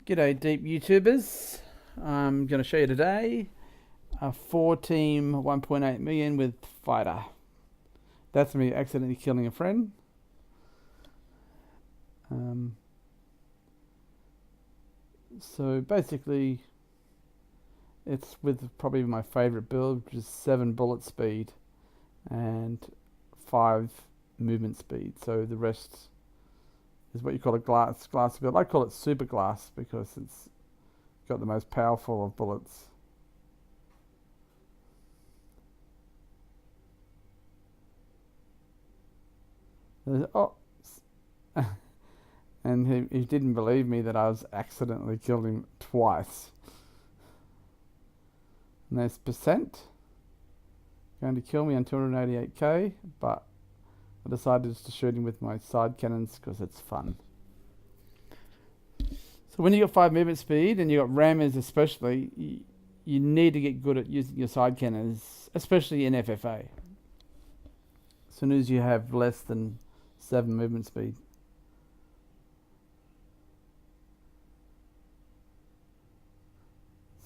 G'day deep YouTubers. I'm going to show you today a 4-team 1.8 million with fighter. That's me accidentally killing a friend. So basically it's with probably my favorite build, which is 7 bullet speed and 5 movement speed. So the rest is what you call a glass build. I call it super glass because it's got the most powerful of bullets. Oh, and he didn't believe me that I was accidentally killed him twice. And there's percent going to kill me on 288k, but I decided just to shoot him with my side cannons because it's fun. So when you got 5 movement speed and you got rammers especially, you need to get good at using your side cannons, especially in FFA. As soon as you have less than 7 movement speed.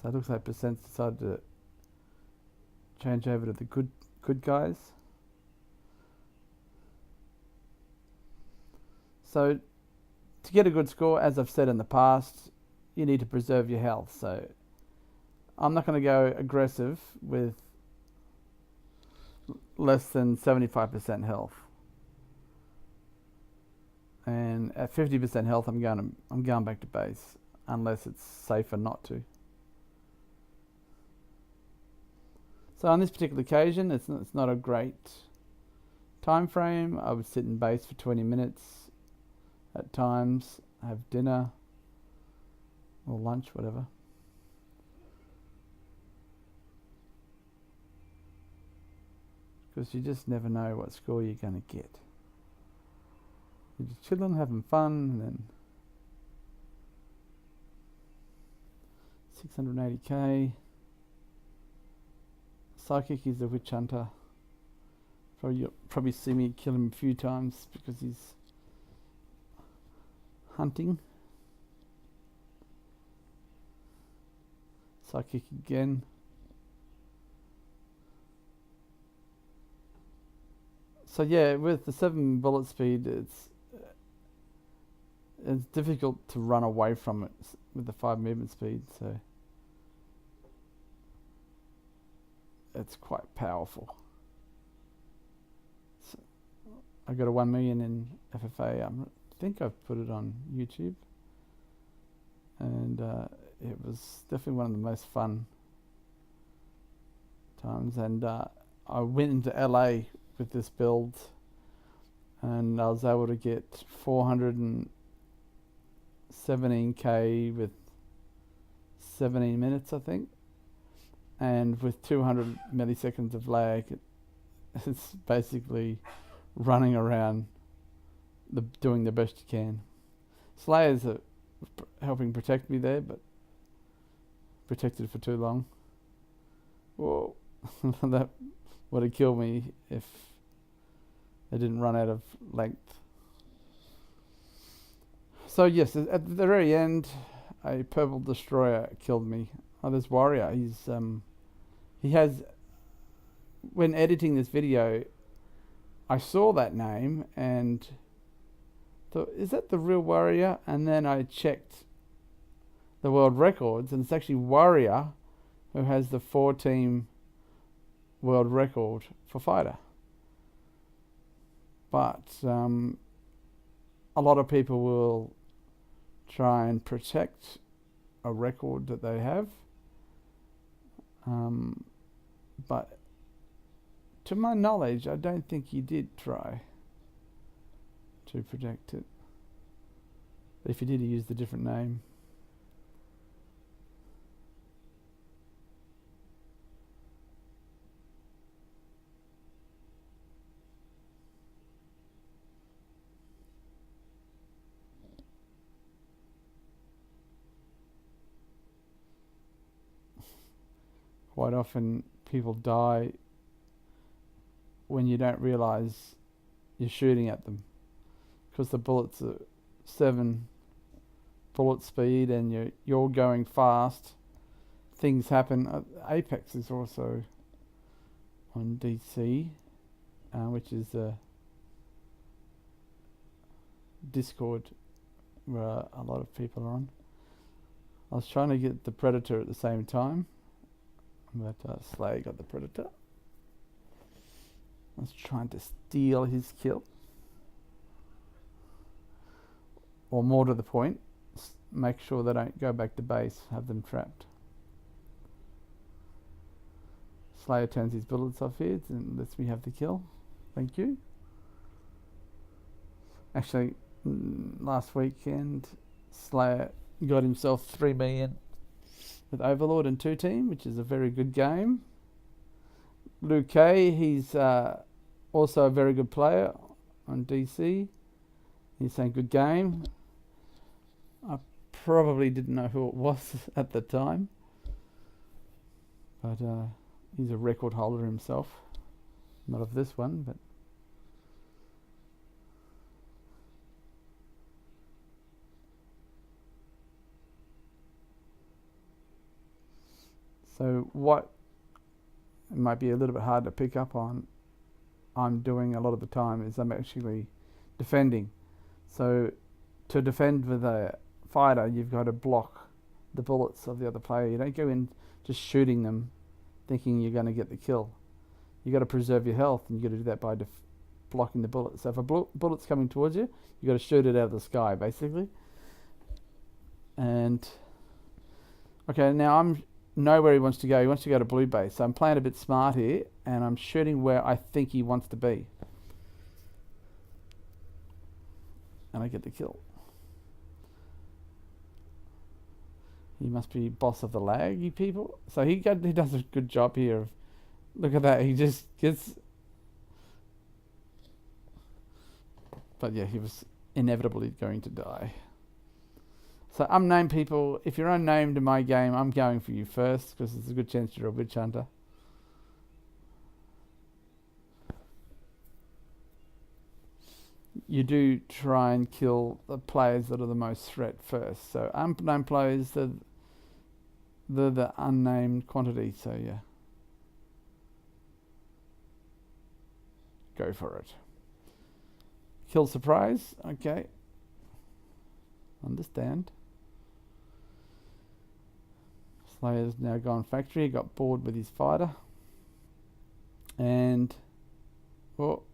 So it looks like percent's decided to change over to the good guys. So to get a good score, as I've said in the past, you need to preserve your health. So I'm not going to go aggressive with less than 75% health. And at 50% health, I'm going back to base unless it's safer not to. So on this particular occasion, it's not a great time frame. I would sit in base for 20 minutes at times, have dinner or lunch, whatever. Because you just never know what score you're going to get. You're just chilling, having fun, and then 680k. Psychic is a witch hunter. You'll probably see me kill him a few times because he's hunting. Psychic again. So yeah, with the 7 bullet speed, it's difficult to run away from it with the 5 movement speed. So it's quite powerful. So I got a 1 million in FFA. I think I've put it on YouTube, and it was definitely one of the most fun times. And I went into LA with this build, and I was able to get 417k with 17 minutes, I think. And with 200 milliseconds of lag, it's basically running around doing the best you can. Slayers are helping protect me there, but protected for too long. Whoa, that would have killed me if they didn't run out of length. So yes, at the very end, a purple destroyer killed me. Oh, this warrior, he has, when editing this video, I saw that name and thought, is that the real warrior? And then I checked the world records, and it's actually Warrior who has the 4-team world record for fighter. But a lot of people will try and protect a record that they have. But to my knowledge, I don't think he did try to protect it. If he did, he used a different name. Quite often people die when you don't realize you're shooting at them because the bullets are 7 bullet speed and you're going fast, things happen. Apex is also on DC, which is a Discord where a lot of people are on. I was trying to get the Predator at the same time, but Slay got the Predator. I was trying to steal his kill. Or more to the point, make sure they don't go back to base, have them trapped. Slayer turns his bullets off here and lets me have the kill. Thank you. Actually, last weekend, Slayer got himself 3 million with Overlord and 2 team, which is a very good game. Liu Kei, he's also a very good player on DC. He's saying good game. I probably didn't know who it was at the time, but he's a record holder himself. Not of this one, but so what might be a little bit hard to pick up on, I'm doing a lot of the time is I'm actually defending. So to defend with a fighter, you've got to block the bullets of the other player. You don't go in just shooting them thinking you're going to get the kill. You've got to preserve your health, and you've got to do that by blocking the bullets. So if a bullet's coming towards you, you've got to shoot it out of the sky, basically. And okay, now I'm know where he wants to go. He wants to go to blue base. So I'm playing a bit smart here, and I'm shooting where I think he wants to be. And I get the kill. He must be boss of the lag, you people. So he does a good job here of, look at that, he just gets, but yeah, he was inevitably going to die. So unnamed people, if you're unnamed in my game, I'm going for you first because there's a good chance you're a witch hunter. You do try and kill the players that are the most threat first. So unnamed players, they're the unnamed quantity, so yeah. Go for it. Kill surprise, okay. Understand. Slayer's now gone factory, he got bored with his fighter. And, well,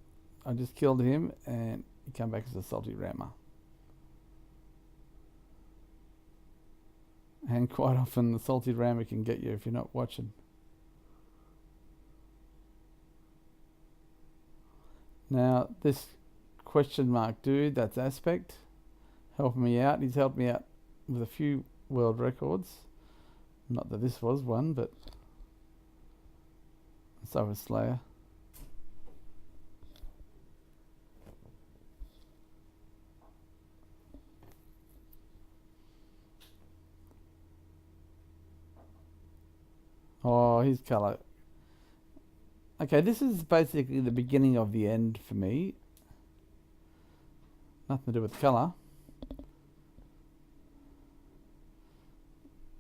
I just killed him and he came back as a salty rammer. And quite often the salty rammer can get you if you're not watching. Now this question mark dude, that's Aspect, helping me out. He's helped me out with a few world records. Not that this was one, but so was Slayer. Oh, his colour. Okay, this is basically the beginning of the end for me. Nothing to do with colour.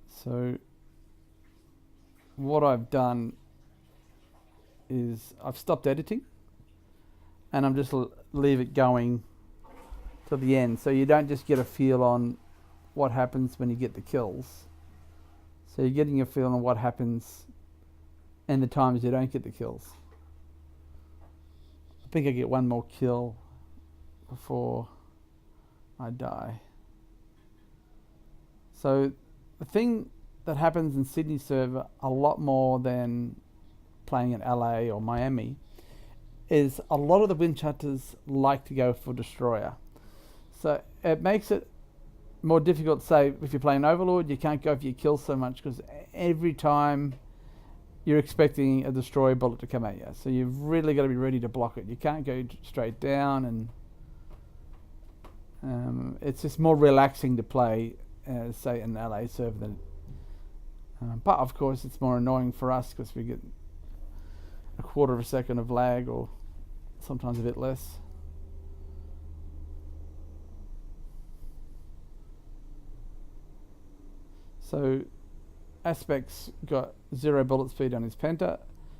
So what I've done is I've stopped editing and I'm just leave it going till the end, so you don't just get a feel on what happens when you get the kills. So you're getting a feel on what happens and the times you don't get the kills. I think I get one more kill before I die. So the thing that happens in Sydney server a lot more than playing in LA or Miami is a lot of the winch hunters like to go for Destroyer. So it makes it more difficult. Say if you're playing Overlord, you can't go for your kills so much because every time you're expecting a Destroyer bullet to come at you. So you've really got to be ready to block it. You can't go straight down, and it's just more relaxing to play, say, in an LA server than. But of course, it's more annoying for us because we get a quarter of a second of lag, or sometimes a bit less. So Aspect's got 0 bullet speed on his Penta,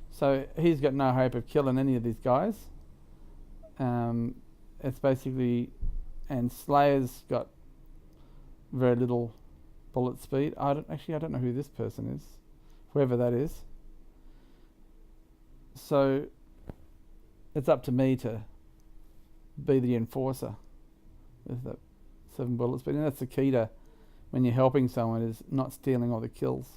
so he's got no hope of killing any of these guys. It's basically, and Slayer's got very little bullet speed. I don't know who this person is, whoever that is. So it's up to me to be the enforcer with the 7 bullet speed, and that's the key to when you're helping someone, is not stealing all the kills.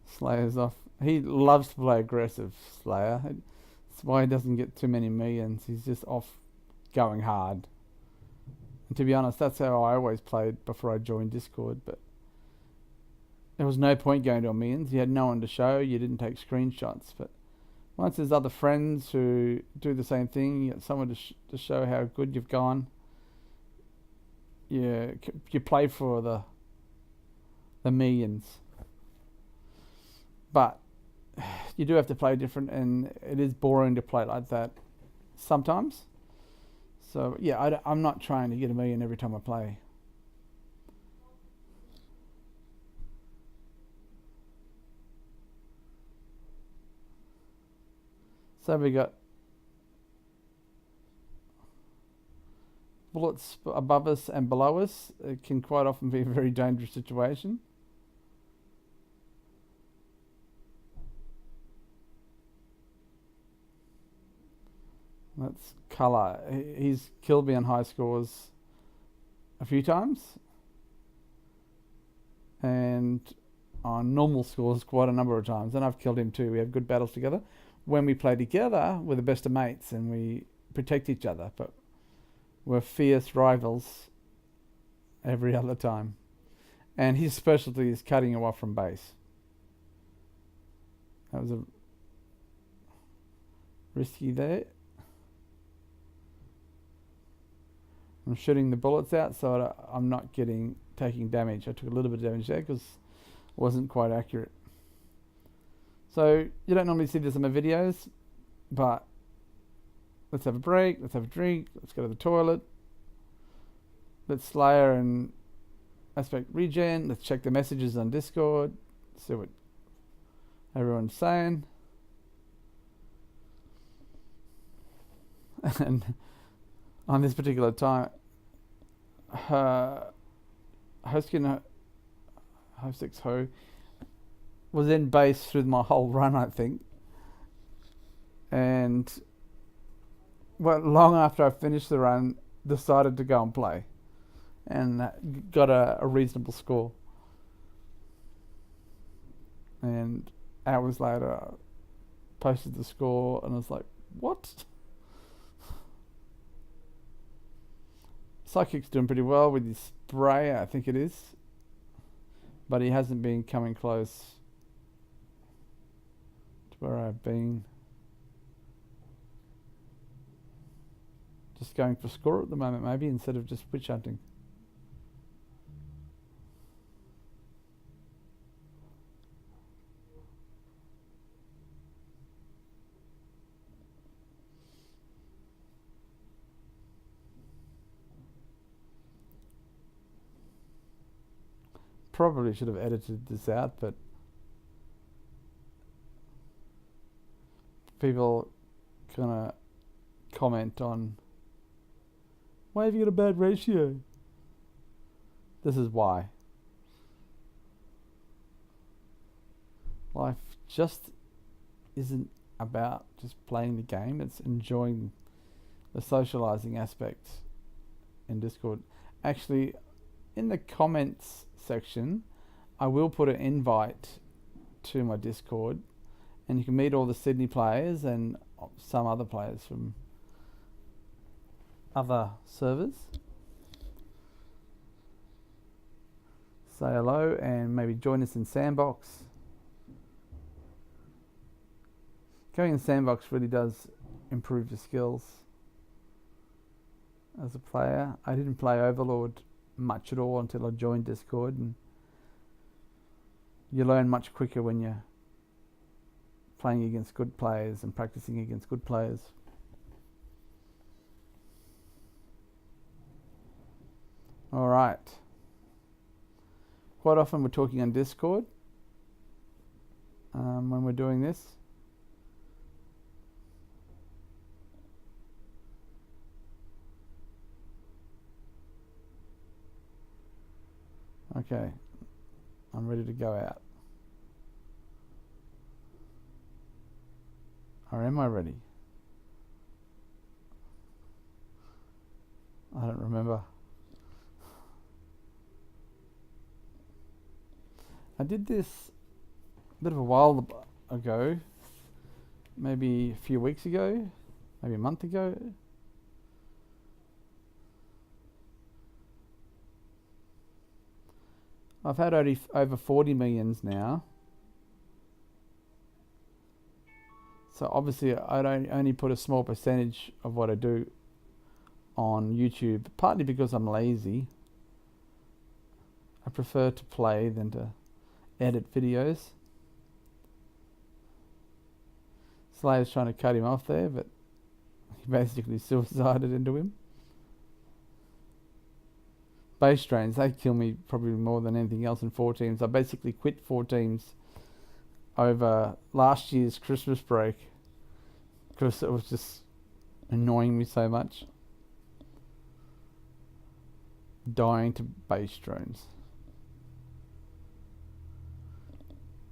Slayer's off. He loves to play aggressive, Slayer. That's why he doesn't get too many millions. He's just off going hard. And to be honest, that's how I always played before I joined Discord, but there was no point going to a millions. You had no one to show. You didn't take screenshots. But once there's other friends who do the same thing, you got someone to show how good you've gone. You play for the millions. But you do have to play different, and it is boring to play like that sometimes. So yeah, I'm not trying to get a million every time I play. So we got bullets above us and below us. It can quite often be a very dangerous situation. That's Colour. He's killed me on high scores a few times, and on normal scores quite a number of times, and I've killed him too. We have good battles together. When we play together, we're the best of mates and we protect each other, but we're fierce rivals every other time. And his specialty is cutting you off from base. That was a risky there. I'm shooting the bullets out so I'm not taking damage. I took a little bit of damage there because it wasn't quite accurate. So you don't normally see this in my videos, but let's have a break, let's have a drink, let's go to the toilet. Let's Slayer and Aspect regen, let's check the messages on Discord, see what everyone's saying. And on this particular time, Hoskin Hostix Ho was in base through my whole run, I think. And long after I finished the run, decided to go and play. And got a reasonable score. And hours later, I posted the score and I was like, what? Psychic's doing pretty well with his spray, I think it is. But he hasn't been coming close to where I've been. Just going for score at the moment, maybe, instead of just witch hunting. Probably should have edited this out, but people kind of comment on, why have you got a bad ratio? This is why. Life just isn't about just playing the game, it's enjoying the socializing aspect in Discord. Actually, in the comments section, I will put an invite to my Discord, and you can meet all the Sydney players and some other players from other servers. Say hello and maybe join us in Sandbox. Going in Sandbox really does improve your skills as a player. I didn't play Overlord much at all until I joined Discord, and you learn much quicker when you're playing against good players and practicing against good players. All right. Quite often we're talking on Discord when we're doing this. Okay, I'm ready to go out. Or am I ready? I don't remember. I did this a bit of a while ago, maybe a few weeks ago, maybe a month ago. I've had over 40 millions now. So obviously I don't only put a small percentage of what I do on YouTube, partly because I'm lazy. I prefer to play than to edit videos. Slayer's trying to cut him off there, but he basically suicided into him. Base drains, they kill me probably more than anything else in 4 teams. I basically quit 4 teams over last year's Christmas break because it was just annoying me so much. Dying to base drones.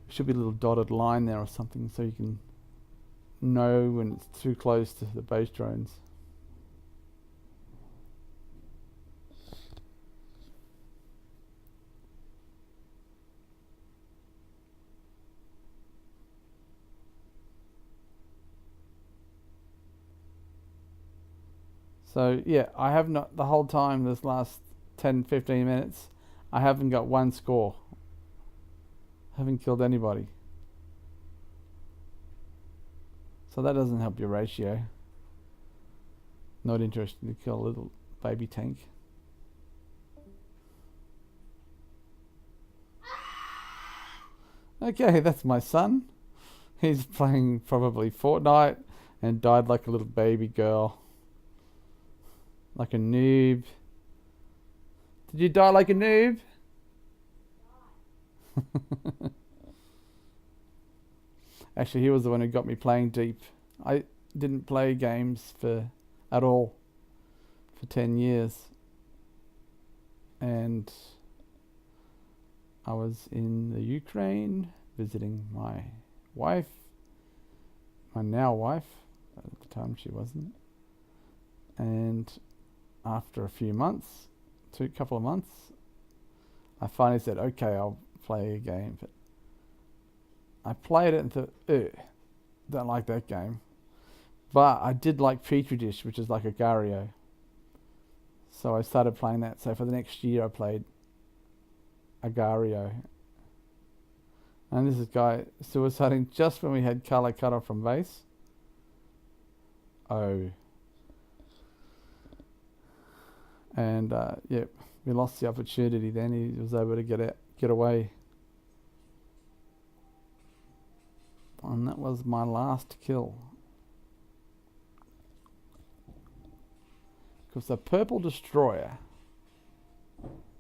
Should be a little dotted line there or something so you can know when it's too close to the base drones. So yeah, I have not, the whole time this last 10-15 minutes, I haven't got one score. Haven't killed anybody. So that doesn't help your ratio. Not interested to kill a little baby tank. Okay, that's my son. He's playing probably Fortnite and died like a little baby girl. Like a noob. Did you die like a noob? Actually, he was the one who got me playing deep. I didn't play games at all for 10 years. And I was in the Ukraine visiting my wife, my now wife. At the time she wasn't. And after a few months, couple of months, I finally said, okay, I'll play a game. But I played it and thought, don't like that game. But I did like Petri Dish, which is like Agar.io. So I started playing that. So for the next year I played Agar.io. And this is guy suiciding just when we had color cut off from base. Oh. And yeah, we lost the opportunity then. He was able to get away. And that was my last kill. Because the purple destroyer,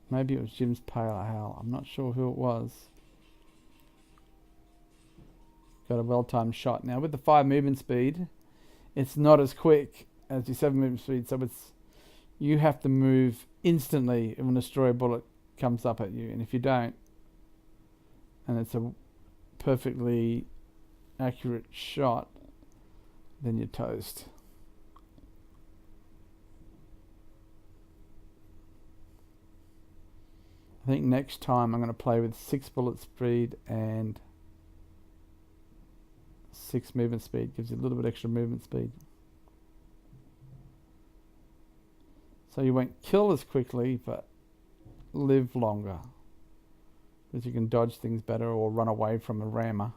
maybe it was Jim's Pale Owl, I'm not sure who it was, got a well-timed shot. Now with the 5 movement speed, it's not as quick as your 7 movement speed, so you have to move instantly when a destroyer bullet comes up at you, and if you don't, and it's a perfectly accurate shot, then you're toast. I think next time I'm going to play with 6 bullet speed and 6 movement speed. Gives you a little bit extra movement speed. So you won't kill as quickly, but live longer. Because you can dodge things better or run away from a rammer.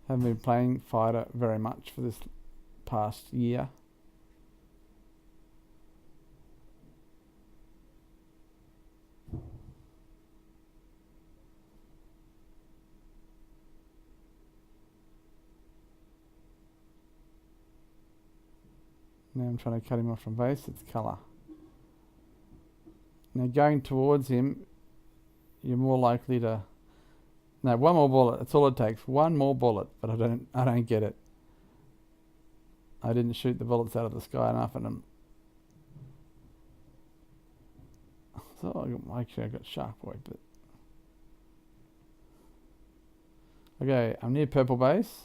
Haven't been playing fighter very much for this past year. Now I'm trying to cut him off from base. It's colour. Now going towards him, you're more likely to... No, one more bullet. That's all it takes. One more bullet, but I don't get it. I didn't shoot the bullets out of the sky enough, and I'm... So actually I got Shark Boy, but... Okay, I'm near purple base.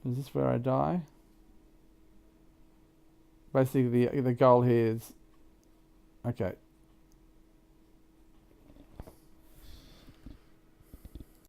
Is this where I die? Basically, the goal here is... Okay,